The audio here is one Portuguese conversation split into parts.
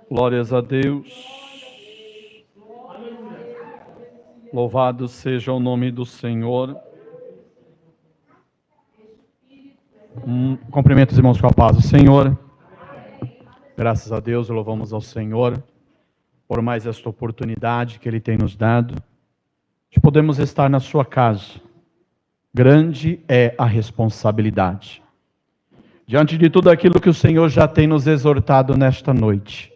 Glórias a Deus. Louvado seja o nome do Senhor. Cumprimento os irmãos com a paz do Senhor. Graças a Deus, louvamos ao Senhor por mais esta oportunidade que Ele tem nos dado de podermos estar na sua casa. Grande é a responsabilidade. Diante de tudo aquilo que o Senhor já tem nos exortado nesta noite,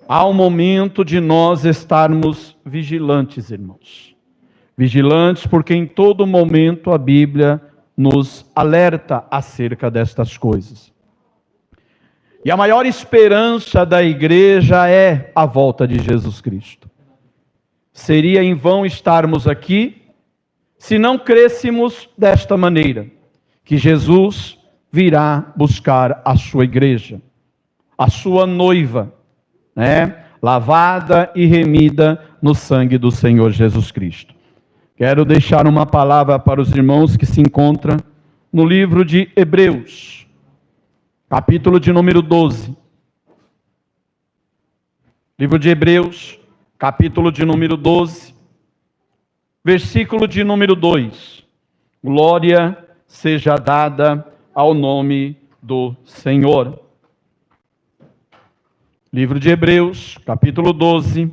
há um momento de nós estarmos vigilantes, irmãos. Vigilantes porque em todo momento a Bíblia nos alerta acerca destas coisas. E a maior esperança da igreja é a volta de Jesus Cristo. Seria em vão estarmos aqui se não crêssemos desta maneira, que Jesus virá buscar a sua igreja, a sua noiva, lavada e remida no sangue do Senhor Jesus Cristo. Quero deixar uma palavra para os irmãos que se encontram no livro de Hebreus, capítulo de número 12. Livro de Hebreus, capítulo de número 12, versículo de número 2. Glória seja dada ao nome do Senhor. Livro de Hebreus, capítulo 12,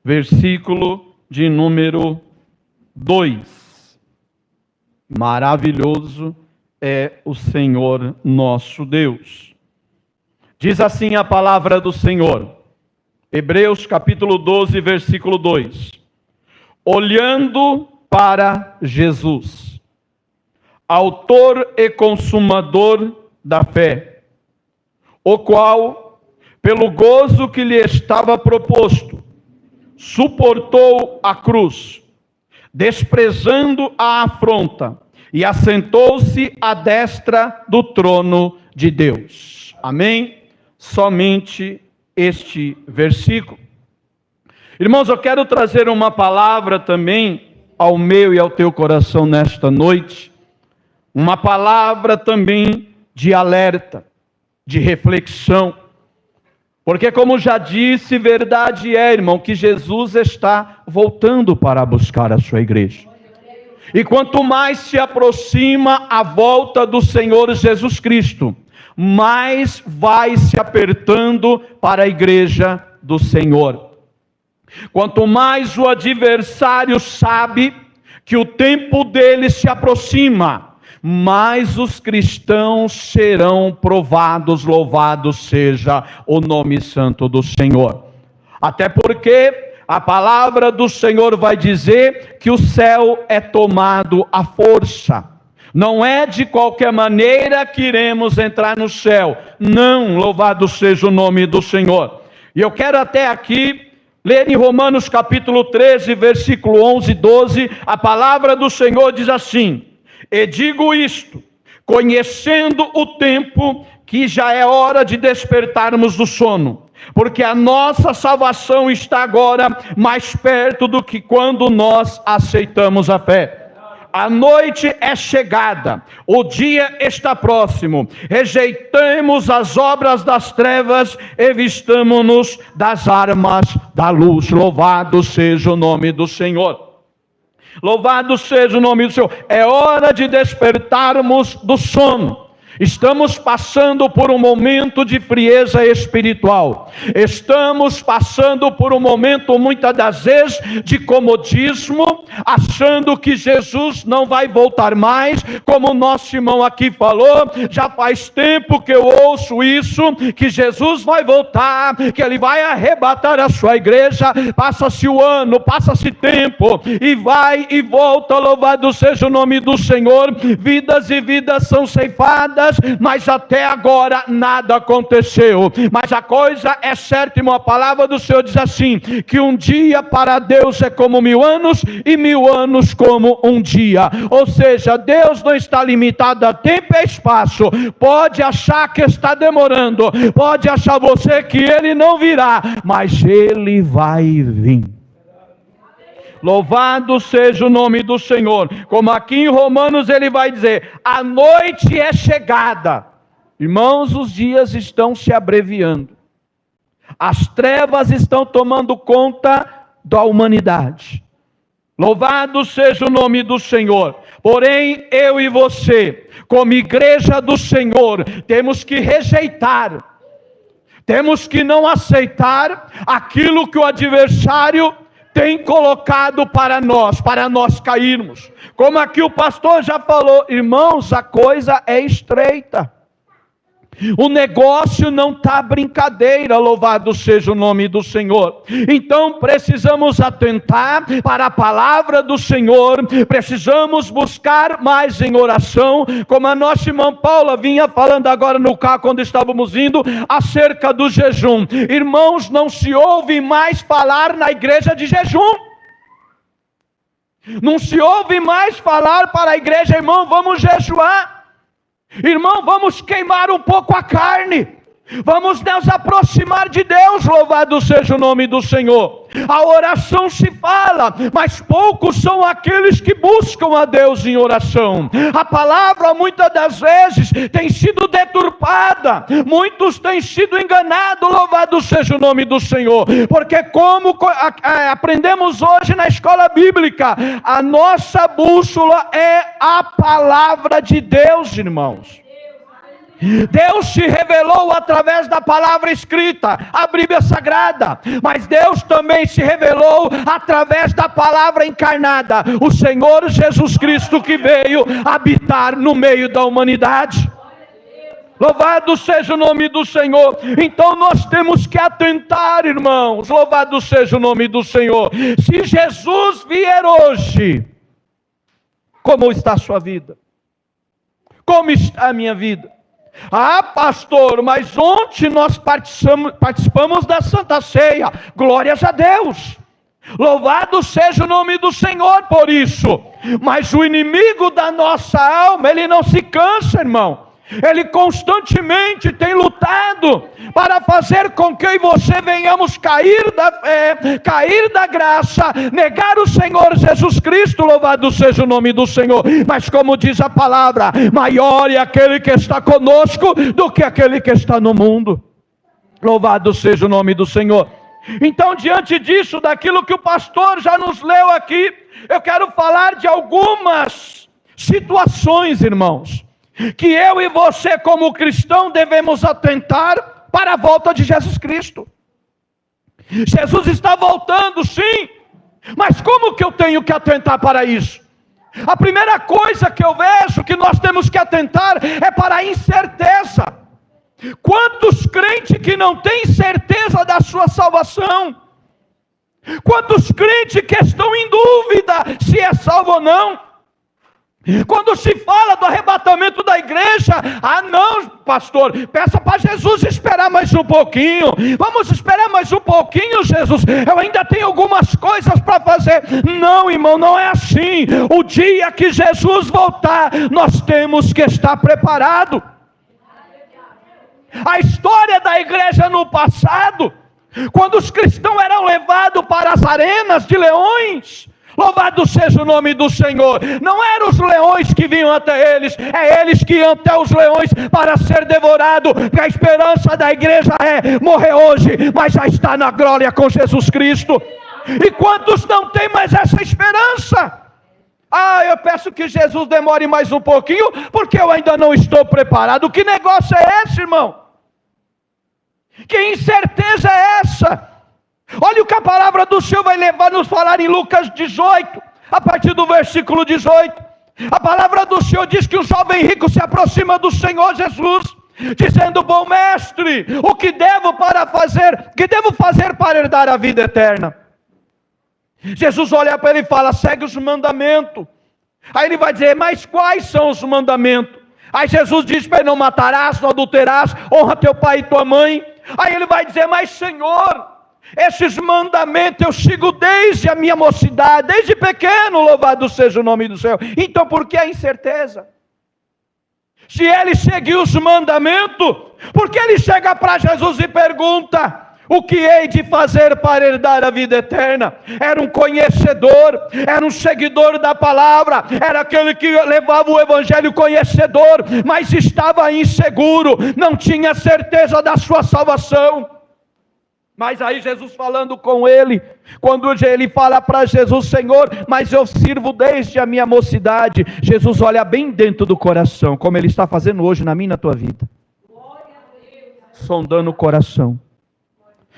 versículo de número 2. Maravilhoso é o Senhor nosso Deus. Diz assim a palavra do Senhor. Hebreus, capítulo 12, versículo 2. Olhando para Jesus, autor e consumador da fé, o qual, pelo gozo que lhe estava proposto, suportou a cruz, desprezando a afronta, e assentou-se à destra do trono de Deus. Amém? Somente este versículo. Irmãos, eu quero trazer uma palavra também ao meu e ao teu coração nesta noite, uma palavra também de alerta, de reflexão. Porque, como já disse, verdade é, irmão, que Jesus está voltando para buscar a sua igreja. E quanto mais se aproxima a volta do Senhor Jesus Cristo, mais vai se apertando para a igreja do Senhor. Quanto mais o adversário sabe que o tempo dele se aproxima, mais os cristãos serão provados, louvado seja o nome santo do Senhor. Até porque a palavra do Senhor vai dizer que o céu é tomado à força. Não é de qualquer maneira que iremos entrar no céu. Não, louvado seja o nome do Senhor. E eu quero até aqui ler em Romanos capítulo 13, versículo 11 e 12, a palavra do Senhor diz assim: e digo isto, conhecendo o tempo, que já é hora de despertarmos do sono, porque a nossa salvação está agora mais perto do que quando nós aceitamos a fé. A noite é chegada, o dia está próximo. Rejeitemos as obras das trevas e vistamo-nos das armas da luz. Louvado seja o nome do Senhor. Louvado seja o nome do Senhor. É hora de despertarmos do sono. Estamos passando por um momento de frieza espiritual. Estamos passando por um momento, muitas das vezes, de comodismo, achando que Jesus não vai voltar mais, como o nosso irmão aqui falou. Já faz tempo que eu ouço isso, que Jesus vai voltar, que Ele vai arrebatar a sua igreja. Passa-se o ano, passa-se tempo, e vai e volta, louvado seja o nome do Senhor. Vidas e vidas são ceifadas, mas até agora nada aconteceu. Mas a coisa é certa, irmão, a palavra do Senhor diz assim, que um dia para Deus é como 1000 anos, e 1000 anos como um dia. Ou seja, Deus não está limitado a tempo e espaço. Pode achar que está demorando, pode achar você que Ele não virá, mas Ele vai vir. Louvado seja o nome do Senhor. Como aqui em Romanos ele vai dizer, a noite é chegada. Irmãos, os dias estão se abreviando. As trevas estão tomando conta da humanidade. Louvado seja o nome do Senhor. Porém, eu e você, como igreja do Senhor, temos que rejeitar, temos que não aceitar aquilo que o adversário tem colocado para nós cairmos. Como aqui o pastor já falou, irmãos, a coisa é estreita. O negócio não está brincadeira, louvado seja o nome do Senhor. Então precisamos atentar para a palavra do Senhor, precisamos buscar mais em oração, como a nossa irmã Paula vinha falando agora no carro quando estávamos indo, acerca do jejum. Irmãos, não se ouve mais falar na igreja de jejum. Não se ouve mais falar para a igreja, irmão, vamos jejuar. Irmão, vamos queimar um pouco a carne, vamos nos aproximar de Deus, louvado seja o nome do Senhor. A oração se fala, mas poucos são aqueles que buscam a Deus em oração. A palavra muitas das vezes tem sido deturpada, muitos têm sido enganados, louvado seja o nome do Senhor, porque como aprendemos hoje na escola bíblica, a nossa bússola é a palavra de Deus, irmãos. Deus se revelou através da palavra escrita, a Bíblia Sagrada, mas Deus também se revelou através da palavra encarnada, o Senhor Jesus Cristo, que veio habitar no meio da humanidade. Louvado seja o nome do Senhor. Então nós temos que atentar, irmãos, louvado seja o nome do Senhor. Se Jesus vier hoje, como está a sua vida? Como está a minha vida? Ah, pastor, mas ontem nós participamos da Santa Ceia. Glórias a Deus. Louvado seja o nome do Senhor por isso. Mas o inimigo da nossa alma, ele não se cansa, irmão. Ele constantemente tem lutado para fazer com que eu e você venhamos cair da fé, cair da graça, negar o Senhor Jesus Cristo, louvado seja o nome do Senhor. Mas como diz a palavra, maior é aquele que está conosco do que aquele que está no mundo. Louvado seja o nome do Senhor. Então, diante disso, daquilo que o pastor já nos leu aqui, eu quero falar de algumas situações, irmãos, que eu e você como cristão devemos atentar para a volta de Jesus Cristo. Jesus está voltando, sim, mas como que eu tenho que atentar para isso? A primeira coisa que eu vejo que nós temos que atentar é para a incerteza. Quantos crentes que não têm certeza da sua salvação? Quantos crentes que estão em dúvida se é salvo ou não? Quando se fala do arrebatamento da igreja, ah não, pastor, peça para Jesus esperar mais um pouquinho. Vamos esperar mais um pouquinho, Jesus, eu ainda tenho algumas coisas para fazer. Não, irmão, não é assim. O dia que Jesus voltar, nós temos que estar preparados. A história da igreja no passado, quando os cristãos eram levados para as arenas de leões, louvado seja o nome do Senhor, não eram os leões que vinham até eles, é eles que iam até os leões para ser devorado, porque a esperança da igreja é morrer hoje, mas já está na glória com Jesus Cristo. E quantos não têm mais essa esperança? Ah, eu peço que Jesus demore mais um pouquinho, porque eu ainda não estou preparado. Que negócio é esse, irmão? Que incerteza é essa? Olha o que a palavra do Senhor vai levar nos falar em Lucas 18, a partir do versículo 18. A palavra do Senhor diz que o jovem rico se aproxima do Senhor Jesus, dizendo: bom mestre, o que devo fazer para herdar a vida eterna? Jesus olha para ele e fala: segue os mandamentos. Aí ele vai dizer: mas quais são os mandamentos? Aí Jesus diz para ele: não matarás, não adulterarás, honra teu pai e tua mãe. Aí ele vai dizer: mas Senhor, esses mandamentos eu sigo desde a minha mocidade, desde pequeno, louvado seja o nome do Senhor. Então por que a incerteza? Se ele seguiu os mandamentos, por que ele chega para Jesus e pergunta: O que hei de fazer para herdar a vida eterna? Era um conhecedor, era um seguidor da palavra, era aquele que levava o evangelho conhecedor, mas estava inseguro, não tinha certeza da sua salvação. Mas aí Jesus falando com ele, quando ele fala para Jesus: Senhor, mas eu sirvo desde a minha mocidade. Jesus olha bem dentro do coração, como ele está fazendo hoje na minha e na tua vida, sondando o coração.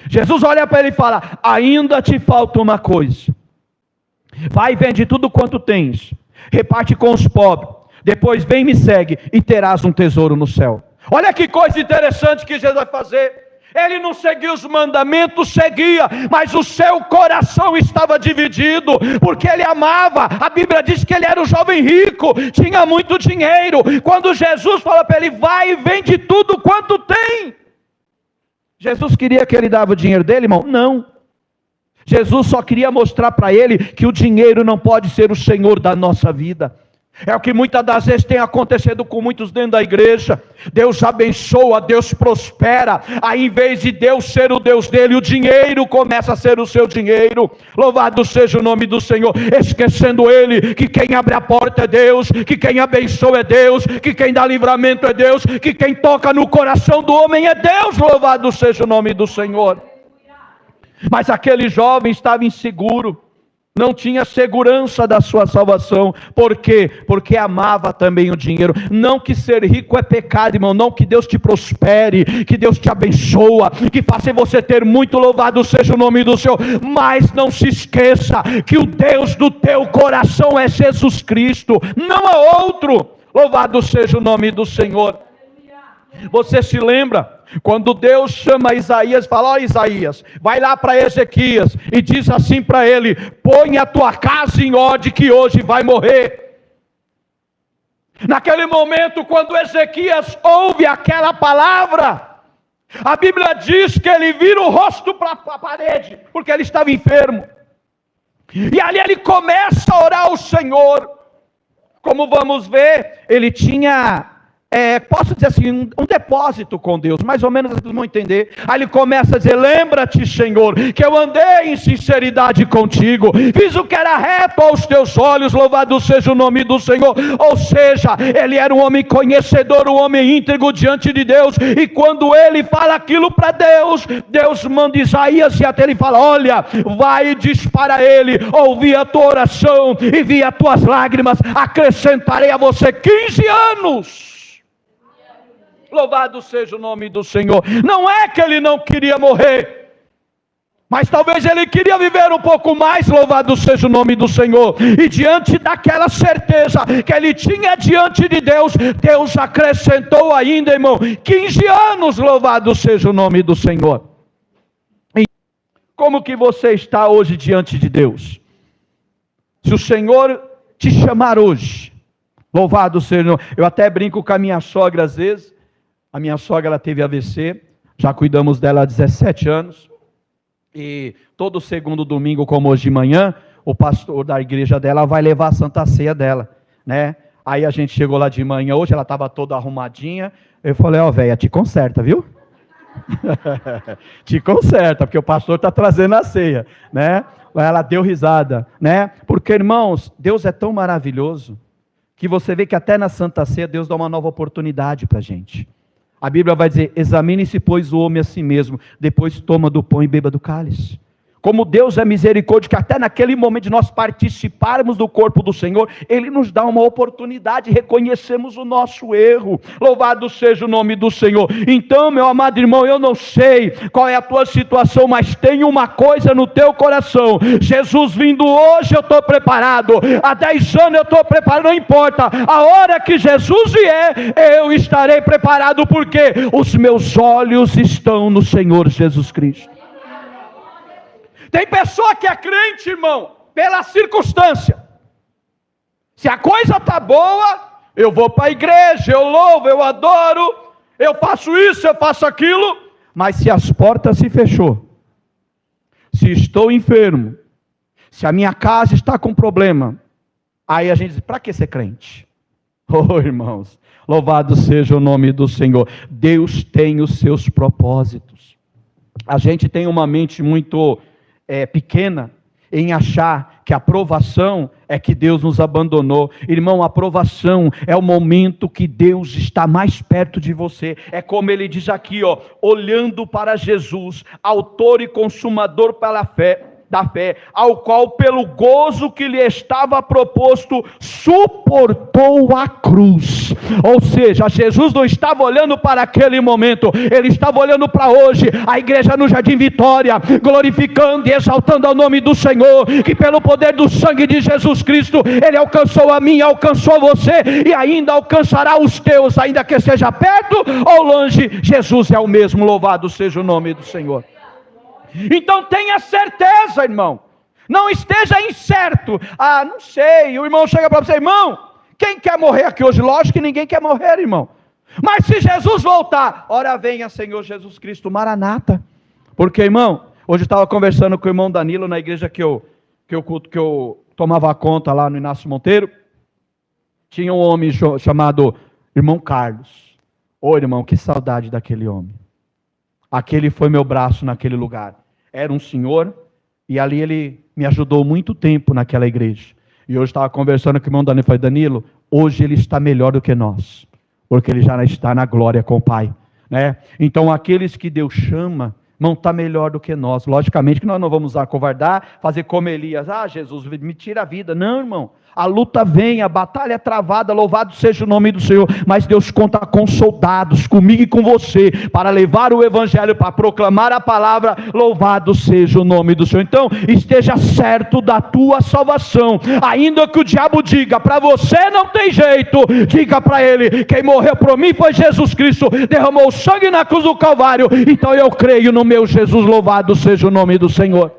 Jesus olha para ele e fala: ainda te falta uma coisa. Vai e vende tudo quanto tens, reparte com os pobres, depois vem e me segue e terás um tesouro no céu. Olha que coisa interessante que Jesus vai fazer. Ele não seguia os mandamentos, seguia, mas o seu coração estava dividido, porque ele amava. A Bíblia diz que ele era um jovem rico, tinha muito dinheiro. Quando Jesus fala para ele: vai e vende tudo quanto tem, Jesus queria que ele dava o dinheiro dele, irmão? Não. Jesus só queria mostrar para ele que o dinheiro não pode ser o senhor da nossa vida. É o que muitas das vezes tem acontecido com muitos dentro da igreja. Deus abençoa, Deus prospera, aí em vez de Deus ser o Deus dele, o dinheiro começa a ser o seu dinheiro. Louvado seja o nome do Senhor, esquecendo ele que quem abre a porta é Deus, que quem abençoa é Deus, que quem dá livramento é Deus, que quem toca no coração do homem é Deus. Louvado seja o nome do Senhor. Mas aquele jovem estava inseguro, não tinha segurança da sua salvação. Por quê? Porque amava também o dinheiro. Não que ser rico é pecado, irmão. Não que Deus te prospere, que Deus te abençoa, que faça você ter muito. Louvado seja o nome do Senhor. Mas não se esqueça que o Deus do teu coração é Jesus Cristo, não há outro. Louvado seja o nome do Senhor. Você se lembra quando Deus chama Isaías e fala: ó Isaías, vai lá para Ezequias e diz assim para ele: põe a tua casa em ordem que hoje vai morrer. Naquele momento, quando Ezequias ouve aquela palavra, a Bíblia diz que ele vira o rosto para a parede, porque ele estava enfermo. E ali ele começa a orar ao Senhor. Como vamos ver, ele tinha... posso dizer assim, um depósito com Deus, mais ou menos vocês vão entender. Aí ele começa a dizer: lembra-te, Senhor, que eu andei em sinceridade contigo, fiz o que era reto aos teus olhos. Louvado seja o nome do Senhor. Ou seja, ele era um homem conhecedor, um homem íntegro diante de Deus. E quando ele fala aquilo para Deus, Deus manda Isaías e até ele fala: olha, vai e diz para ele: ouvi a tua oração e vi as tuas lágrimas, acrescentarei a você 15 anos. Louvado seja o nome do Senhor. Não é que ele não queria morrer, mas talvez ele queria viver um pouco mais. Louvado seja o nome do Senhor. E diante daquela certeza que ele tinha diante de Deus, Deus acrescentou ainda, irmão, 15 anos. Louvado seja o nome do Senhor. E como que você está hoje diante de Deus? Se o Senhor te chamar hoje, louvado seja. Eu até brinco com a minha sogra às vezes. A minha sogra, ela teve AVC, já cuidamos dela há 17 anos, e todo segundo domingo, como hoje de manhã, o pastor da igreja dela vai levar a Santa Ceia dela, né? Aí a gente chegou lá de manhã, hoje ela estava toda arrumadinha, eu falei: ó, véia, te conserta, viu? Te conserta, porque o pastor está trazendo a ceia, né? Ela deu risada, né? Porque, irmãos, Deus é tão maravilhoso, que você vê que até na Santa Ceia, Deus dá uma nova oportunidade para a gente. A Bíblia vai dizer: examine-se, pois, o homem a si mesmo, depois toma do pão e beba do cálice. Como Deus é misericórdia, que até naquele momento de nós participarmos do corpo do Senhor, Ele nos dá uma oportunidade, reconhecemos o nosso erro. Louvado seja o nome do Senhor. Então, meu amado irmão, eu não sei qual é a tua situação, mas tem uma coisa no teu coração: Jesus vindo hoje, eu estou preparado. Há 10 anos eu estou preparado, não importa. A hora que Jesus vier, eu estarei preparado, porque os meus olhos estão no Senhor Jesus Cristo. Tem pessoa que é crente, irmão, pela circunstância. Se a coisa está boa, eu vou para a igreja, eu louvo, eu adoro, eu faço isso, eu faço aquilo. Mas se as portas se fechou, se estou enfermo, se a minha casa está com problema, aí a gente diz: para que ser crente? Oh, irmãos, louvado seja o nome do Senhor. Deus tem os seus propósitos. A gente tem uma mente muito pequena em achar que a aprovação é que Deus nos abandonou. Irmão, a aprovação é o momento que Deus está mais perto de você. É como ele diz aqui, olhando para Jesus, autor e consumador da fé, ao qual pelo gozo que lhe estava proposto, suportou a cruz. Ou seja, Jesus não estava olhando para aquele momento, ele estava olhando para hoje, a igreja no Jardim Vitória, glorificando e exaltando ao nome do Senhor, que pelo poder do sangue de Jesus Cristo, ele alcançou a mim, alcançou você, e ainda alcançará os teus, ainda que esteja perto ou longe. Jesus é o mesmo, louvado seja o nome do Senhor. Então tenha certeza, irmão, não esteja incerto. Não sei, o irmão chega para você: irmão, quem quer morrer aqui hoje? Lógico que ninguém quer morrer, irmão, mas se Jesus voltar, ora venha Senhor Jesus Cristo, Maranata. Porque, irmão, hoje eu estava conversando com o irmão Danilo na igreja que eu tomava conta lá no Inácio Monteiro. Tinha um homem chamado irmão Carlos. Ô irmão, que saudade daquele homem. Aquele foi meu braço naquele lugar. Era um senhor, e ali ele me ajudou muito tempo naquela igreja. E hoje estava conversando com o irmão Danilo, falei: Danilo, hoje ele está melhor do que nós, porque ele já está na glória com o Pai, né? Então aqueles que Deus chama, não está melhor do que nós. Logicamente que nós não vamos acovardar, fazer como Elias: Jesus, me tira a vida. Não, irmão, a luta vem, a batalha é travada, louvado seja o nome do Senhor, mas Deus conta com soldados, comigo e com você, para levar o evangelho, para proclamar a palavra, louvado seja o nome do Senhor. Então, esteja certo da tua salvação, ainda que o diabo diga, para você não tem jeito, diga para ele: quem morreu por mim foi Jesus Cristo, derramou sangue na cruz do Calvário, então eu creio no meu Jesus, louvado seja o nome do Senhor.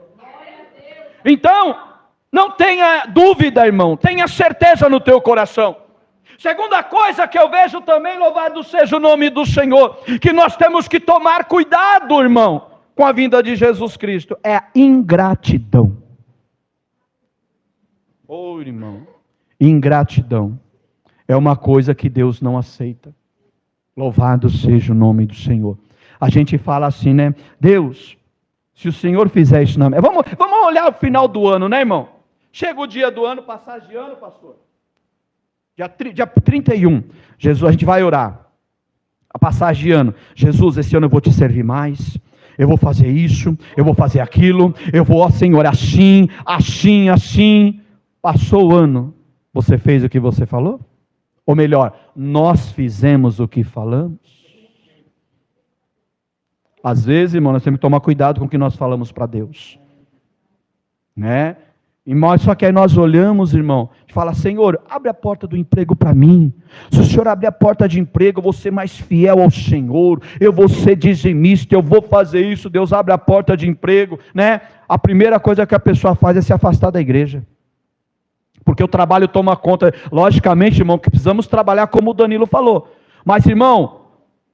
Então, não tenha dúvida, irmão, tenha certeza no teu coração. Segunda coisa que eu vejo também, louvado seja o nome do Senhor, que nós temos que tomar cuidado, irmão, com a vinda de Jesus Cristo, é a ingratidão. Irmão, ingratidão é uma coisa que Deus não aceita. Louvado seja o nome do Senhor. A gente fala assim, né? Deus, se o Senhor fizer isso, não. Vamos olhar o final do ano, né, irmão? Chega o dia do ano, passagem de ano, pastor. Dia 31, Jesus, a gente vai orar. A passagem de ano. Jesus, esse ano eu vou te servir mais. Eu vou fazer isso, eu vou fazer aquilo. Eu vou, Senhor, assim. Passou o ano. Você fez o que você falou? Ou melhor, nós fizemos o que falamos? Às vezes, irmão, nós temos que tomar cuidado com o que nós falamos para Deus. Né? Só que aí nós olhamos, irmão, e fala: Senhor, abre a porta do emprego para mim. Se o Senhor abrir a porta de emprego, eu vou ser mais fiel ao Senhor, eu vou ser dizimista, eu vou fazer isso. Deus abre a porta de emprego, né? A primeira coisa que a pessoa faz é se afastar da igreja, porque o trabalho toma conta. Logicamente, irmão, que precisamos trabalhar como o Danilo falou, mas, irmão,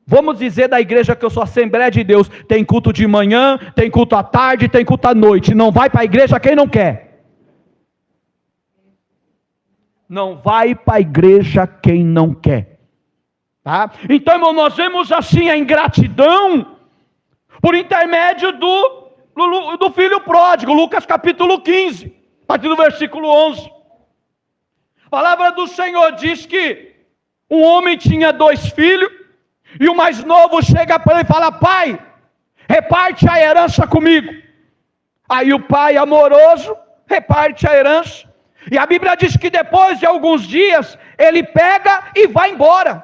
vamos dizer da igreja que eu sou Assembleia de Deus, tem culto de manhã, tem culto à tarde, tem culto à noite. Não vai para a igreja quem não quer. Não vai para a igreja quem não quer. Tá? Então, irmão, nós vemos assim a ingratidão por intermédio do filho pródigo. Lucas capítulo 15, a partir do versículo 11. A palavra do Senhor diz que um homem tinha 2 filhos, e o mais novo chega para ele e fala: pai, reparte a herança comigo. Aí o pai amoroso reparte a herança. E a Bíblia diz que depois de alguns dias, ele pega e vai embora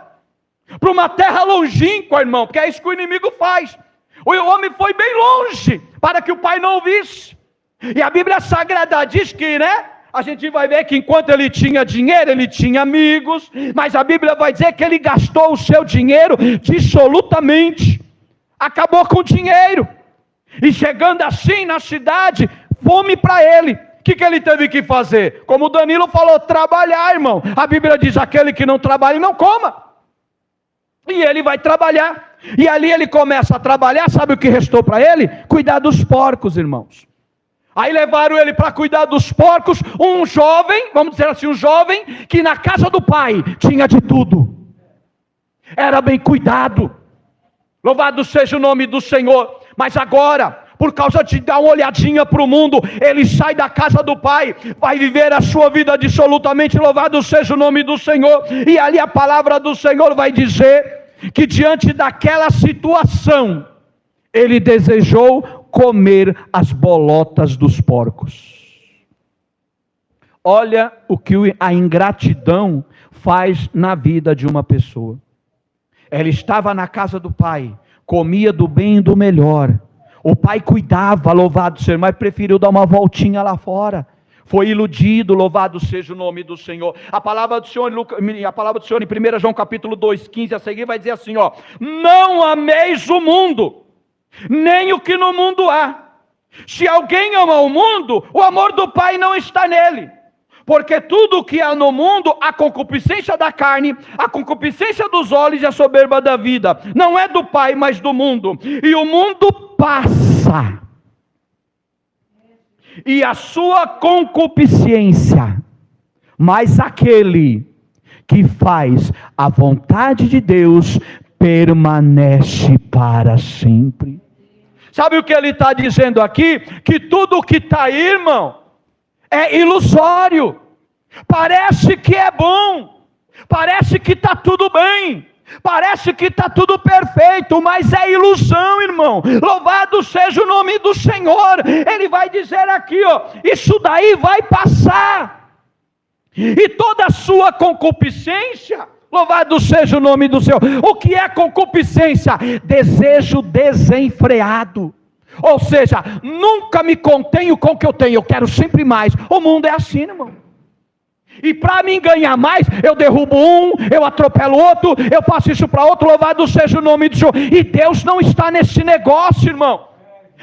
para uma terra longínqua, irmão, porque é isso que o inimigo faz. O homem foi bem longe, para que o pai não o visse. E a Bíblia Sagrada diz que, né? A gente vai ver que enquanto ele tinha dinheiro, ele tinha amigos, mas a Bíblia vai dizer que ele gastou o seu dinheiro dissolutamente. Acabou com o dinheiro. E chegando assim na cidade, fome para ele. O que ele teve que fazer? Como o Danilo falou, trabalhar, irmão. A Bíblia diz: aquele que não trabalha, não coma. E ele vai trabalhar. E ali ele começa a trabalhar. Sabe o que restou para ele? Cuidar dos porcos, irmãos. Aí levaram ele para cuidar dos porcos. Um jovem, vamos dizer assim, um jovem que na casa do pai tinha de tudo. Era bem cuidado. Louvado seja o nome do Senhor. Mas agora, por causa de dar uma olhadinha para o mundo, ele sai da casa do pai, vai viver a sua vida absolutamente, louvado seja o nome do Senhor. E ali a palavra do Senhor vai dizer que diante daquela situação, ele desejou comer as bolotas dos porcos. Olha o que a ingratidão faz na vida de uma pessoa. Ela estava na casa do pai, comia do bem e do melhor. O pai cuidava, louvado seja, mas preferiu dar uma voltinha lá fora. Foi iludido, louvado seja o nome do Senhor. A palavra do Senhor, em 1 João capítulo 2, 15 a seguir, vai dizer assim, ó: não ameis o mundo, nem o que no mundo há. Se alguém ama o mundo, o amor do Pai não está nele. Porque tudo o que há no mundo, a concupiscência da carne, a concupiscência dos olhos e a soberba da vida, não é do Pai, mas do mundo. E o mundo passa, e a sua concupiscência, mas aquele que faz a vontade de Deus permanece para sempre. Sabe o que ele está dizendo aqui? Que tudo o que está aí, irmão, é ilusório. Parece que é bom, parece que está tudo bem, parece que está tudo perfeito, mas é ilusão, irmão. Louvado seja o nome do Senhor. Ele vai dizer aqui, ó, isso daí vai passar, e toda a sua concupiscência, louvado seja o nome do Senhor. O que é concupiscência? Desejo desenfreado. Ou seja, nunca me contenho com o que eu tenho, eu quero sempre mais. O mundo é assim, irmão. E para mim ganhar mais, eu derrubo um, eu atropelo outro, eu faço isso para outro, louvado seja o nome do Senhor. E Deus não está nesse negócio, irmão.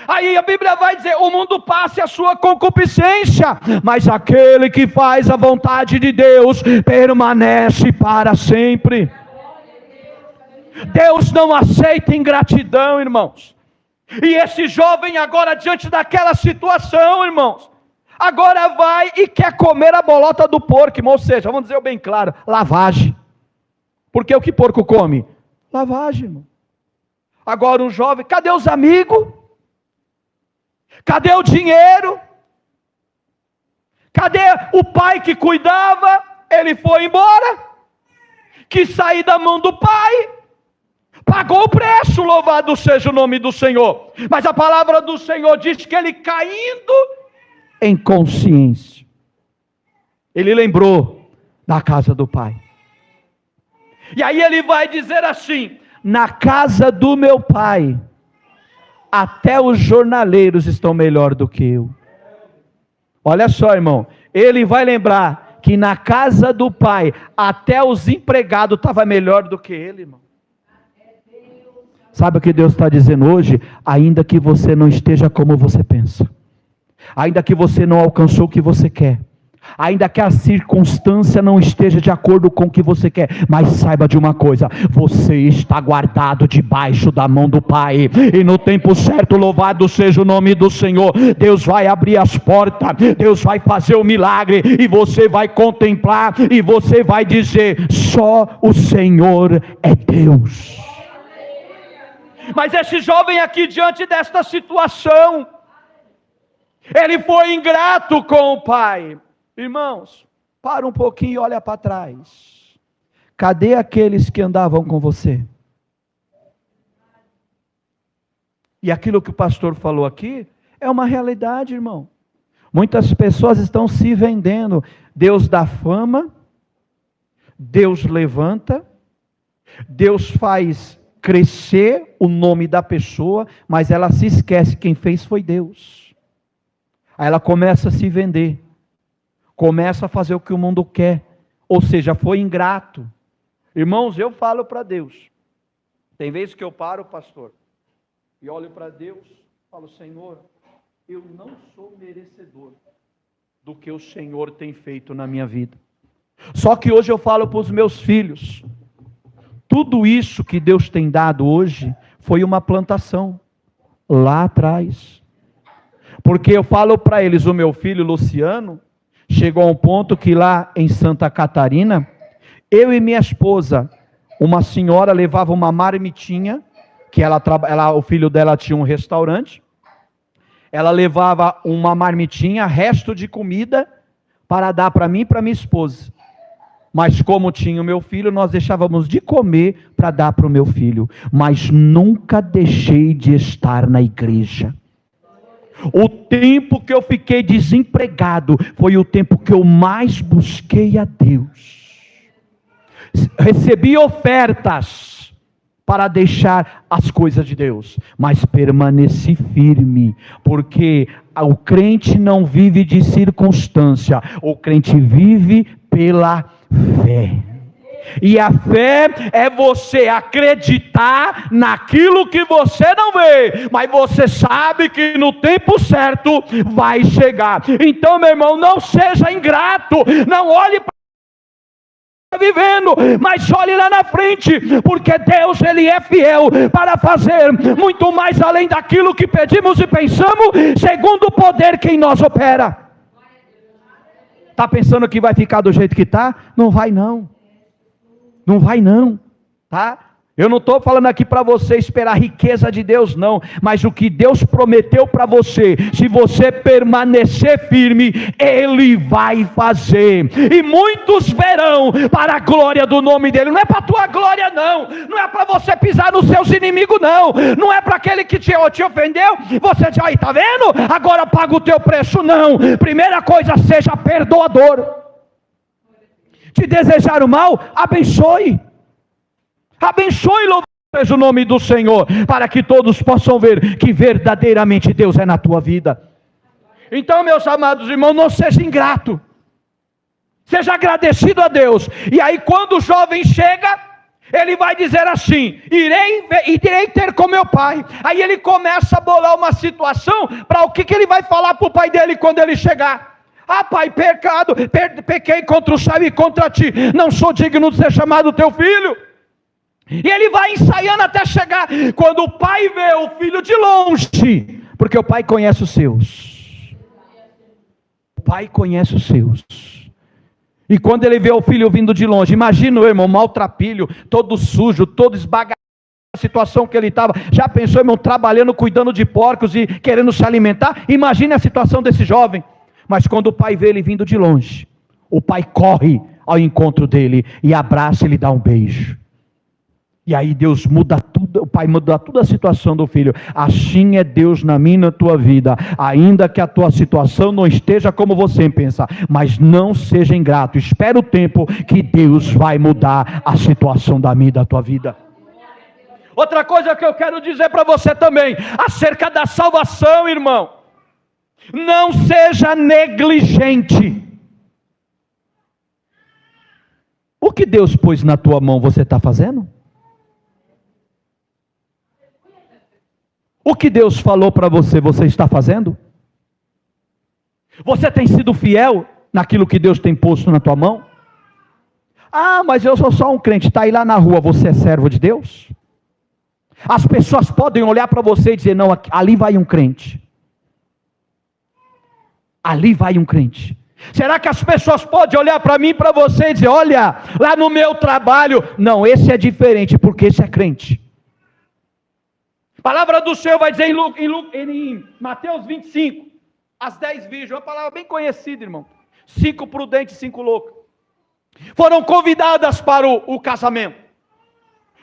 Aí a Bíblia vai dizer, o mundo passa a sua concupiscência, mas aquele que faz a vontade de Deus permanece para sempre. Deus não aceita ingratidão, irmãos. E esse jovem agora, diante daquela situação, irmãos, agora vai e quer comer a bolota do porco, irmão. Ou seja, vamos dizer bem claro, lavagem. Porque o que porco come? Lavagem, irmão. Agora um jovem, cadê os amigos? Cadê o dinheiro? Cadê o pai que cuidava? Ele foi embora, quis sair da mão do pai, pagou o preço, louvado seja o nome do Senhor. Mas a palavra do Senhor diz que ele, caindo em consciência, ele lembrou da casa do pai. E aí ele vai dizer assim: na casa do meu pai, até os jornaleiros estão melhor do que eu. Olha só, irmão, ele vai lembrar que na casa do pai, até os empregados estavam melhor do que ele, irmão. Sabe o que Deus está dizendo hoje? Ainda que você não esteja como você pensa, ainda que você não alcançou o que você quer, ainda que a circunstância não esteja de acordo com o que você quer, mas saiba de uma coisa: você está guardado debaixo da mão do Pai, e no tempo certo, louvado seja o nome do Senhor, Deus vai abrir as portas, Deus vai fazer o milagre, e você vai contemplar, e você vai dizer: só o Senhor é Deus. Mas esse jovem aqui, diante desta situação, ele foi ingrato com o pai. Irmãos, para um pouquinho e olha para trás. Cadê aqueles que andavam com você? E aquilo que o pastor falou aqui é uma realidade, irmão. Muitas pessoas estão se vendendo. Deus dá fama, Deus levanta, Deus faz crescer o nome da pessoa, mas ela se esquece, quem fez foi Deus. Aí ela começa a se vender, começa a fazer o que o mundo quer, ou seja, foi ingrato. Irmãos, eu falo para Deus, tem vezes que eu paro, pastor, e olho para Deus, falo: Senhor, eu não sou merecedor do que o Senhor tem feito na minha vida. Só que hoje eu falo para os meus filhos: tudo isso que Deus tem dado hoje foi uma plantação lá atrás. Porque eu falo para eles, o meu filho Luciano chegou a um ponto que lá em Santa Catarina, eu e minha esposa, uma senhora levava uma marmitinha que o filho dela tinha um restaurante. Ela levava uma marmitinha, resto de comida, para dar para mim e para minha esposa. Mas como tinha o meu filho, nós deixávamos de comer para dar para o meu filho. Mas nunca deixei de estar na igreja. O tempo que eu fiquei desempregado foi o tempo que eu mais busquei a Deus. Recebi ofertas para deixar as coisas de Deus, mas permaneci firme, porque o crente não vive de circunstância, o crente vive pela fé. E a fé é você acreditar naquilo que você não vê, mas você sabe que no tempo certo vai chegar. Então, meu irmão, não seja ingrato, não olhe para vivendo, mas olhe lá na frente, porque Deus, Ele é fiel para fazer muito mais além daquilo que pedimos e pensamos, segundo o poder que em nós opera. Está pensando que vai ficar do jeito que está? Não vai não, não vai não, tá? Eu não estou falando aqui para você esperar a riqueza de Deus, não. Mas o que Deus prometeu para você, se você permanecer firme, Ele vai fazer. E muitos verão para a glória do nome dEle. Não é para a tua glória, não. Não é para você pisar nos seus inimigos, não. Não é para aquele que te ofendeu. Você diz, aí, tá vendo? Agora paga o teu preço, não. Primeira coisa, seja perdoador. Te desejar o mal, abençoe. Abençoe e louvado seja o nome do Senhor, para que todos possam ver que verdadeiramente Deus é na tua vida. Então, meus amados irmãos, não seja ingrato, seja agradecido a Deus. E aí quando o jovem chega, ele vai dizer assim, irei ter com meu pai. Aí ele começa a bolar uma situação, para o que ele vai falar para o pai dele quando ele chegar. Ah, pai, pequei contra o céu e contra ti, não sou digno de ser chamado teu filho. E ele vai ensaiando até chegar, quando o pai vê o filho de longe, porque o pai conhece os seus. O pai conhece os seus. E quando ele vê o filho vindo de longe, imagina o irmão, maltrapilho, todo sujo, todo esbagaçado, a situação que ele estava. Já pensou, irmão, trabalhando, cuidando de porcos e querendo se alimentar? Imagine a situação desse jovem. Mas quando o pai vê ele vindo de longe, o pai corre ao encontro dele e abraça e lhe dá um beijo. E aí Deus muda tudo, o pai muda toda a situação do filho. Assim é Deus na minha e na tua vida. Ainda que a tua situação não esteja como você pensa, mas não seja ingrato. Espera o tempo que Deus vai mudar a situação da minha e da tua vida. Outra coisa que eu quero dizer para você também, acerca da salvação, irmão. Não seja negligente. O que Deus pôs na tua mão, você está fazendo? O que Deus falou para você, você está fazendo? Você tem sido fiel naquilo que Deus tem posto na tua mão? Ah, mas eu sou só um crente. Está aí lá na rua, você é servo de Deus? As pessoas podem olhar para você e dizer, não, ali vai um crente. Ali vai um crente. Será que as pessoas podem olhar para mim e para você e dizer, olha, lá no meu trabalho, não, esse é diferente, porque esse é crente. A palavra do Senhor vai dizer em Mateus 25, as 10 virgens, uma palavra bem conhecida, irmão. 5 prudentes e 5 loucos. Foram convidadas para o casamento.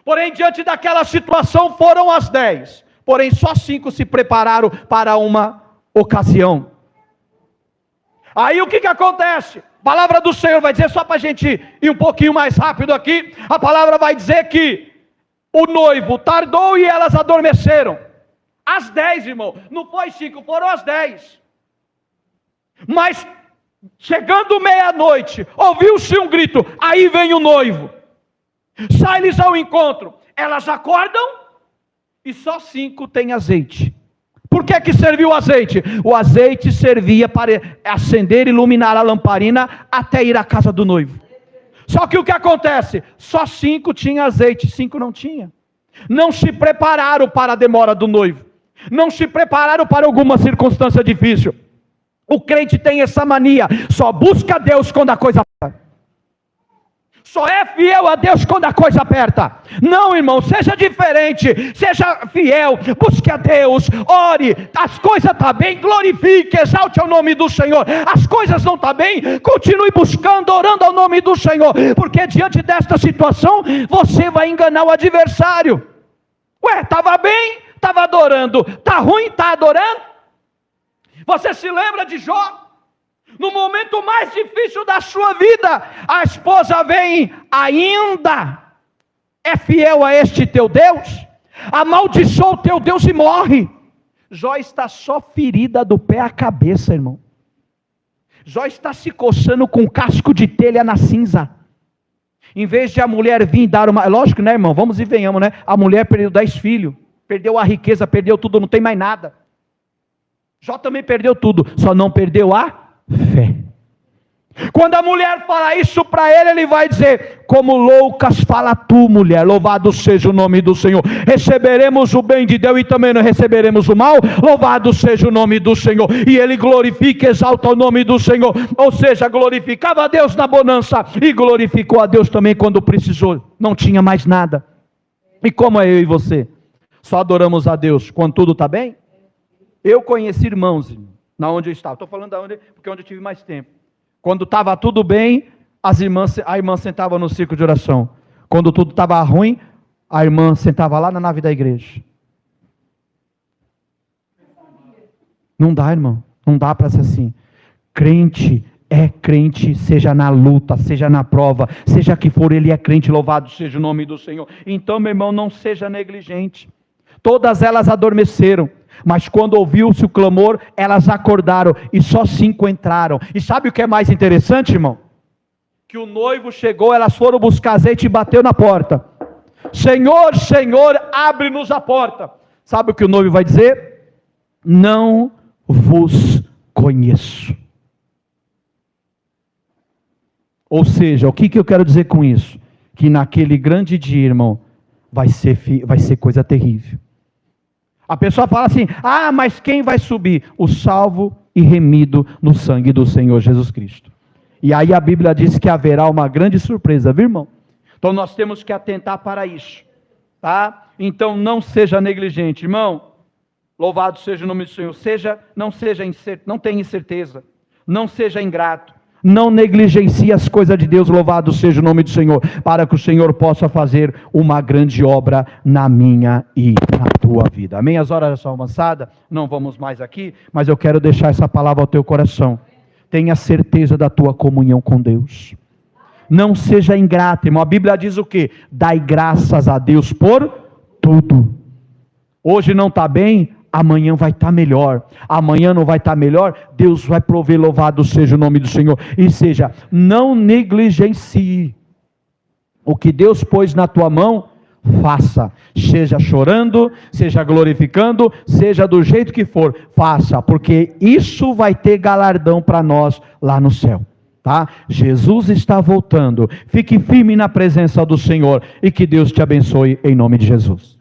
Porém, diante daquela situação, foram as 10. Porém, só 5 se prepararam para uma ocasião. Aí o que acontece? A palavra do Senhor vai dizer, só para a gente ir um pouquinho mais rápido aqui, a palavra vai dizer que o noivo tardou e elas adormeceram. As 10, irmão, não foi 5, foram as 10. Mas, chegando meia-noite, ouviu-se um grito, aí vem o noivo. Sai-lhes ao encontro. Elas acordam e só 5 têm azeite. Por que serviu o azeite? O azeite servia para acender e iluminar a lamparina até ir à casa do noivo. Só que o que acontece? Só 5 tinham azeite, 5 não tinha. Não se prepararam para a demora do noivo. Não se prepararam para alguma circunstância difícil. O crente tem essa mania, só busca Deus quando a coisa... Só é fiel a Deus quando a coisa aperta. Não, irmão, seja diferente, seja fiel, busque a Deus, ore. As coisas estão bem, glorifique, exalte ao nome do Senhor. As coisas não estão bem, continue buscando, orando ao nome do Senhor, porque diante desta situação, você vai enganar o adversário. Ué, estava bem, estava adorando, está ruim, está adorando? Você se lembra de Jó? No momento mais difícil da sua vida, a esposa vem, ainda é fiel a este teu Deus? Amaldiçoa o teu Deus e morre. Jó está só ferida do pé à cabeça, irmão. Jó está se coçando com casco de telha na cinza. Em vez de a mulher vir dar uma... Lógico, né, irmão? Vamos e venhamos, né? A mulher perdeu 10 filhos, perdeu a riqueza, perdeu tudo, não tem mais nada. Jó também perdeu tudo, só não perdeu a fé. Quando a mulher fala isso para ele, ele vai dizer: como loucas fala tu, mulher, louvado seja o nome do Senhor. Receberemos o bem de Deus e também não receberemos o mal, louvado seja o nome do Senhor. E ele glorifica, exalta o nome do Senhor, ou seja, glorificava a Deus na bonança e glorificou a Deus também quando precisou, não tinha mais nada. E como é eu e você? Só adoramos a Deus quando tudo está bem? Eu conheci irmãos, na onde eu estava, estou falando da onde, porque é onde eu tive mais tempo. Quando estava tudo bem, a irmã sentava no círculo de oração. Quando tudo estava ruim, a irmã sentava lá na nave da igreja. Não dá, irmão, não dá para ser assim. Crente é crente, seja na luta, seja na prova, seja que for, ele é crente, louvado seja o nome do Senhor. Então, meu irmão, não seja negligente. Todas elas adormeceram, mas quando ouviu-se o clamor, elas acordaram e só 5 entraram. E sabe o que é mais interessante, irmão? Que o noivo chegou, elas foram buscar azeite e bateu na porta. Senhor, Senhor, abre-nos a porta. Sabe o que o noivo vai dizer? Não vos conheço. Ou seja, o que eu quero dizer com isso? Que naquele grande dia, irmão, vai ser coisa terrível. A pessoa fala assim: ah, mas quem vai subir? O salvo e remido no sangue do Senhor Jesus Cristo. E aí a Bíblia diz que haverá uma grande surpresa, viu, irmão? Então nós temos que atentar para isso, tá? Então não seja negligente, irmão. Louvado seja o nome do Senhor. Não tenha incerteza, não seja ingrato. Não negligencie as coisas de Deus, louvado seja o nome do Senhor, para que o Senhor possa fazer uma grande obra na minha e na tua vida. Amém? As horas já são avançadas, não vamos mais aqui, mas eu quero deixar essa palavra ao teu coração. Tenha certeza da tua comunhão com Deus. Não seja ingrato, irmão. A Bíblia diz o quê? Dai graças a Deus por tudo. Hoje não está bem? Amanhã vai estar melhor. Amanhã não vai estar melhor? Deus vai prover, louvado seja o nome do Senhor. E seja, não negligencie o que Deus pôs na tua mão, faça. Seja chorando, seja glorificando, seja do jeito que for, faça, porque isso vai ter galardão para nós lá no céu. Tá? Jesus está voltando. Fique firme na presença do Senhor e que Deus te abençoe em nome de Jesus.